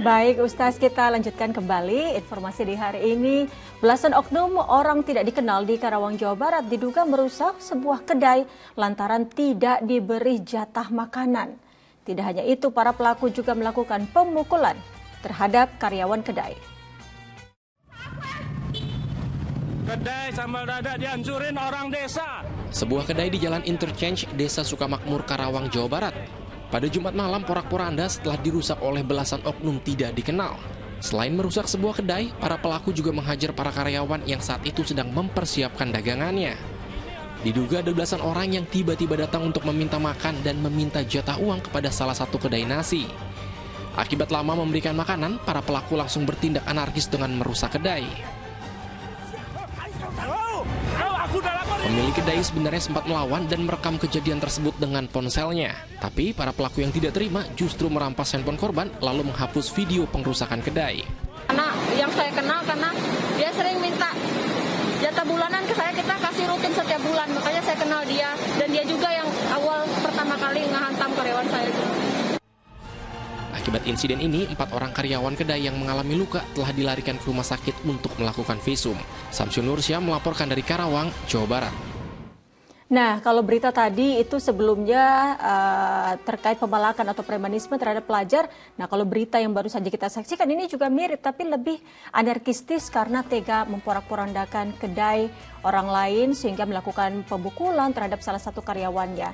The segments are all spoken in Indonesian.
Baik, Ustaz, kita lanjutkan kembali informasi di hari ini. Belasan oknum orang tidak dikenal di Karawang, Jawa Barat diduga merusak sebuah kedai lantaran tidak diberi jatah makanan. Tidak hanya itu, para pelaku juga melakukan pemukulan terhadap karyawan kedai. Kedai sambal dada dihancurin orang desa. Sebuah kedai di Jalan Interchange, Desa Sukamakmur, Karawang, Jawa Barat. Pada Jumat malam, porak-poranda setelah dirusak oleh belasan oknum tidak dikenal. Selain merusak sebuah kedai, para pelaku juga menghajar para karyawan yang saat itu sedang mempersiapkan dagangannya. Diduga ada belasan orang yang tiba-tiba datang untuk meminta makan dan meminta jatah uang kepada salah satu kedai nasi. Akibat lama memberikan makanan, para pelaku langsung bertindak anarkis dengan merusak kedai. Pemilik kedai sebenarnya sempat melawan dan merekam kejadian tersebut dengan ponselnya. Tapi para pelaku yang tidak terima justru merampas handphone korban lalu menghapus video pengrusakan kedai. Karena yang saya kenal karena dia sering minta jatah bulanan ke saya, kita kasih rutin setiap bulan. Makanya saya kenal dia dan dia juga yang awal pertama kali ngehantam karyawan saya itu. Akibat insiden ini, 4 orang karyawan kedai yang mengalami luka telah dilarikan ke rumah sakit untuk melakukan visum. Samsul Nursyah melaporkan dari Karawang, Jawa Barat. Nah, kalau berita tadi itu sebelumnya terkait pemalakan atau premanisme terhadap pelajar. Nah, kalau berita yang baru saja kita saksikan ini juga mirip, tapi lebih anarkistis karena tega memporak-porandakan kedai orang lain sehingga melakukan pemukulan terhadap salah satu karyawannya.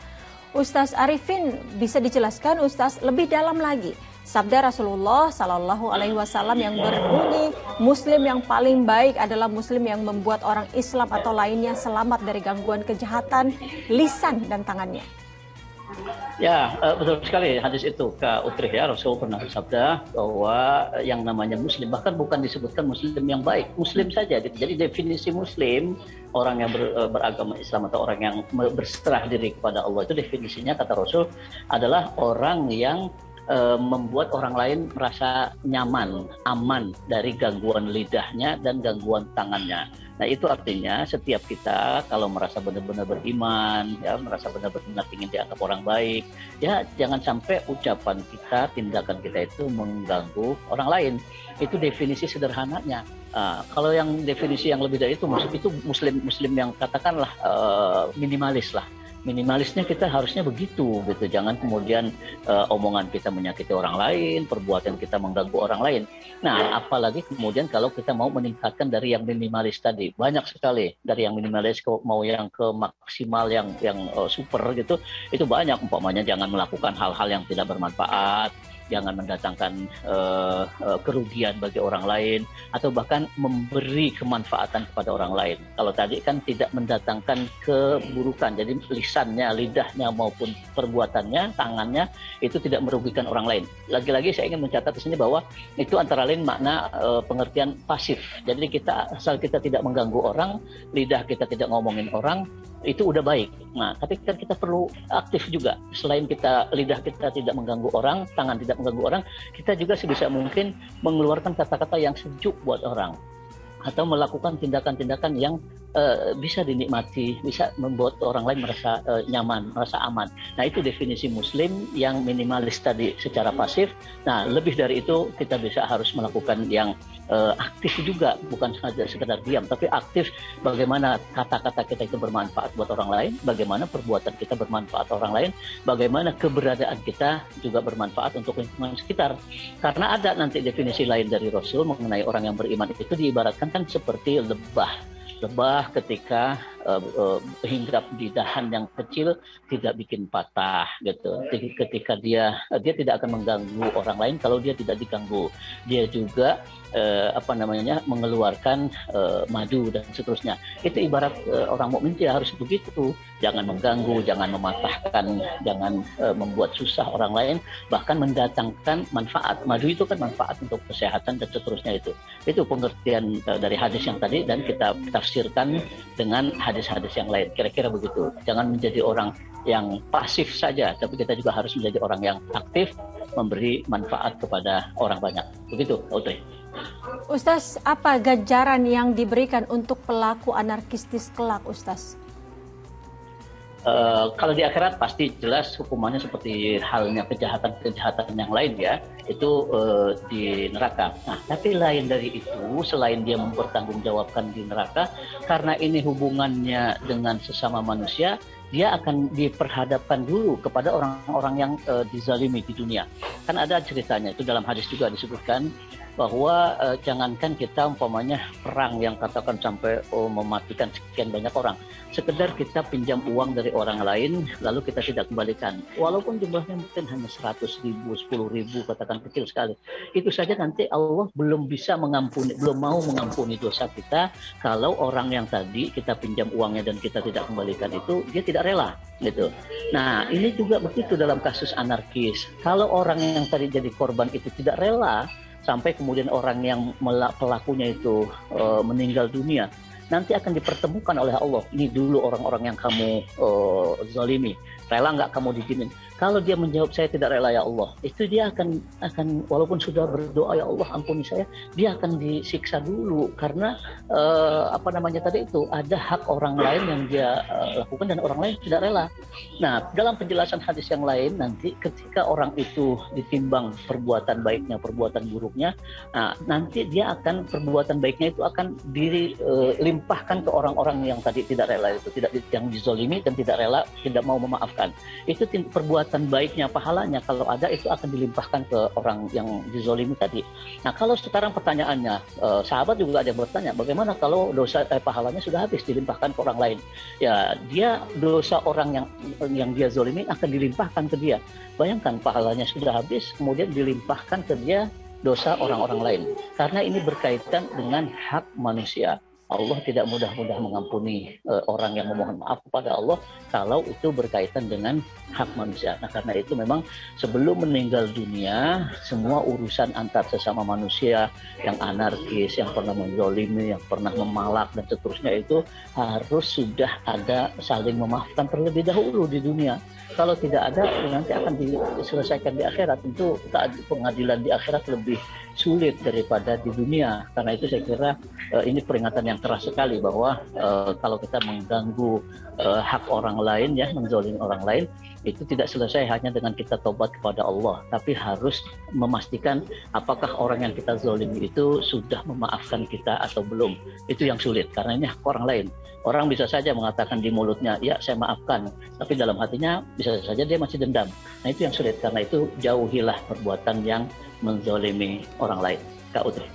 Ustaz Arifin, bisa dijelaskan Ustaz lebih dalam lagi sabda Rasulullah Sallallahu Alaihi Wasallam yang berbunyi, Muslim yang paling baik adalah Muslim yang membuat orang Islam atau lainnya selamat dari gangguan kejahatan lisan dan tangannya. Ya, betul sekali hadis itu Kak Utrih ya. Rasul pernah bersabda bahwa yang namanya Muslim, bahkan bukan disebutkan Muslim yang baik, Muslim saja gitu. Jadi definisi Muslim, orang yang beragama Islam atau orang yang berserah diri kepada Allah, itu definisinya kata Rasul adalah orang yang membuat orang lain merasa nyaman, aman dari gangguan lidahnya dan gangguan tangannya. Nah, itu artinya setiap kita kalau merasa benar-benar beriman, ya merasa benar-benar ingin dianggap orang baik, ya jangan sampai ucapan kita, tindakan kita itu mengganggu orang lain. Itu definisi sederhananya. Kalau yang definisi yang lebih dari itu muslim yang katakanlah minimalis lah. Minimalisnya kita harusnya begitu gitu. Jangan kemudian omongan kita menyakiti orang lain, perbuatan kita mengganggu orang lain. Nah, apalagi kemudian kalau kita mau meningkatkan dari yang minimalis tadi, banyak sekali dari yang minimalis mau yang ke maksimal yang super gitu, itu banyak. Umpamanya jangan melakukan hal-hal yang tidak bermanfaat, jangan mendatangkan kerugian bagi orang lain, atau bahkan memberi kemanfaatan kepada orang lain. Kalau tadi kan tidak mendatangkan keburukan, jadi lisannya, lidahnya maupun perbuatannya, tangannya itu tidak merugikan orang lain. Lagi-lagi saya ingin mencatat di sini bahwa itu antara lain makna pengertian pasif. Jadi asal kita tidak mengganggu orang, lidah kita tidak ngomongin orang, itu udah baik. Nah, tapi kan kita perlu aktif juga. Selain lidah kita tidak mengganggu orang, tangan tidak mengganggu orang, kita juga sebisa mungkin mengeluarkan kata-kata yang sejuk buat orang, atau melakukan tindakan-tindakan yang bisa dinikmati, bisa membuat orang lain merasa nyaman, merasa aman. Nah, itu definisi Muslim yang minimalis tadi secara pasif. Nah, lebih dari itu kita harus melakukan yang aktif juga, bukan saja sekedar diam, tapi aktif. Bagaimana kata-kata kita itu bermanfaat buat orang lain, bagaimana perbuatan kita bermanfaat orang lain, bagaimana keberadaan kita juga bermanfaat untuk lingkungan sekitar. Karena ada nanti definisi lain dari Rasul mengenai orang yang beriman itu diibaratkan kan seperti lebah ketika hinggap di dahan yang kecil tidak bikin patah gitu. Ketika dia tidak akan mengganggu orang lain kalau dia tidak diganggu. Dia juga mengeluarkan madu dan seterusnya. Itu ibarat orang mukmin tidak harus begitu. Jangan mengganggu, jangan mematahkan, jangan membuat susah orang lain, bahkan mendatangkan manfaat. Madu itu kan manfaat untuk kesehatan dan seterusnya itu. Itu pengertian dari hadis yang tadi dan kita tafsirkan dengan hadis-hadis yang lain. Kira-kira begitu. Jangan menjadi orang yang pasif saja, tapi kita juga harus menjadi orang yang aktif, memberi manfaat kepada orang banyak. Begitu, Audrey. Ustaz, apa ganjaran yang diberikan untuk pelaku anarkistis kelak, Ustaz? Kalau di akhirat pasti jelas hukumannya seperti halnya kejahatan-kejahatan yang lain ya, itu di neraka. Nah, tapi lain dari itu, selain dia mempertanggungjawabkan di neraka, karena ini hubungannya dengan sesama manusia, dia akan diperhadapkan dulu kepada orang-orang yang dizalimi di dunia. Kan ada ceritanya, itu dalam hadis juga disebutkan, bahwa jangankan kita umpamanya perang yang katakan sampai mematikan sekian banyak orang, sekedar kita pinjam uang dari orang lain lalu kita tidak kembalikan, walaupun jumlahnya mungkin hanya 100.000, 10.000, katakan kecil sekali, itu saja nanti Allah belum mau mengampuni dosa kita kalau orang yang tadi kita pinjam uangnya dan kita tidak kembalikan itu dia tidak rela gitu. Nah, ini juga begitu dalam kasus anarkis. Kalau orang yang tadi jadi korban itu tidak rela sampai kemudian orang yang pelakunya itu meninggal dunia, nanti akan dipertemukan oleh Allah. Ini dulu orang-orang yang kamu zalimi, rela nggak kamu dijamin? Kalau dia menjawab saya tidak rela ya Allah, itu dia akan walaupun sudah berdoa ya Allah ampuni saya, dia akan disiksa dulu karena tadi itu ada hak orang lain yang dia lakukan dan orang lain tidak rela. Nah, dalam penjelasan hadis yang lain nanti ketika orang itu ditimbang perbuatan baiknya, perbuatan buruknya, nah nanti dia akan perbuatan baiknya itu akan dilimpahkan ke orang-orang yang tadi tidak rela itu, yang dizolimi dan tidak rela, tidak mau memaafkan. Itu perbuatan baiknya, pahalanya kalau ada itu akan dilimpahkan ke orang yang dizolimi tadi. Nah, kalau sekarang pertanyaannya, sahabat juga ada yang bertanya, bagaimana kalau dosa pahalanya sudah habis dilimpahkan ke orang lain? Ya, dia dosa orang yang dia zolimi akan dilimpahkan ke dia. Bayangkan pahalanya sudah habis, kemudian dilimpahkan ke dia dosa orang-orang lain. Karena ini berkaitan dengan hak manusia. Allah tidak mudah-mudah mengampuni orang yang memohon maaf kepada Allah kalau itu berkaitan dengan hak manusia. Nah, karena itu memang sebelum meninggal dunia, semua urusan antar sesama manusia yang anarkis, yang pernah menzalimi, yang pernah memalak dan seterusnya itu harus sudah ada saling memaafkan terlebih dahulu di dunia. Kalau tidak ada, nanti akan diselesaikan di akhirat. Tentu pengadilan di akhirat lebih sulit daripada di dunia. Karena itu saya kira ini peringatan yang keras sekali bahwa kalau kita mengganggu hak orang lain, ya, menzalimi orang lain, itu tidak selesai hanya dengan kita tobat kepada Allah, tapi harus memastikan apakah orang yang kita zalimi itu sudah memaafkan kita atau belum. Itu yang sulit, karena ini hak orang lain. Orang bisa saja mengatakan di mulutnya, ya saya maafkan, tapi dalam hatinya bisa saja dia masih dendam. Nah, itu yang sulit, karena itu jauhilah perbuatan yang menzalimi orang lain. Kak Utri.